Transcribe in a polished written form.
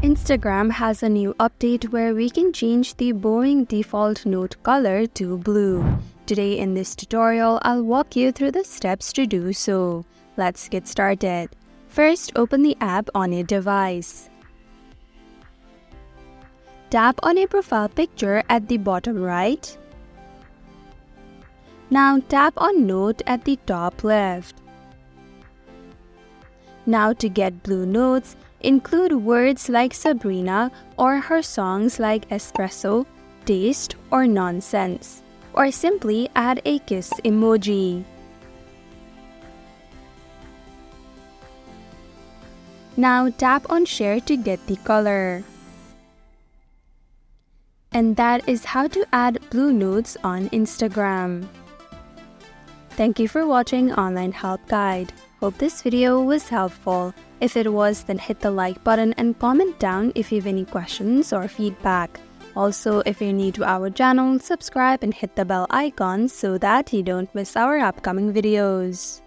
Instagram has a new update where we can change the boring default note color to blue. Today in this tutorial, I'll walk you through the steps to do so. Let's get started. First, open the app on your device. Tap on your profile picture at the bottom right. Now tap on Note at the top left. Now to get blue notes, include words like Sabrina or her songs like Espresso, Taste, or Nonsense. Or simply add a kiss emoji. Now tap on Share to get the color. And that is how to add blue notes on Instagram. Thank you for watching Online Help Guide. Hope this video was helpful. If it was, then hit the like button and comment down if you have any questions or feedback. Also, if you're new to our channel, subscribe and hit the bell icon so that you don't miss our upcoming videos.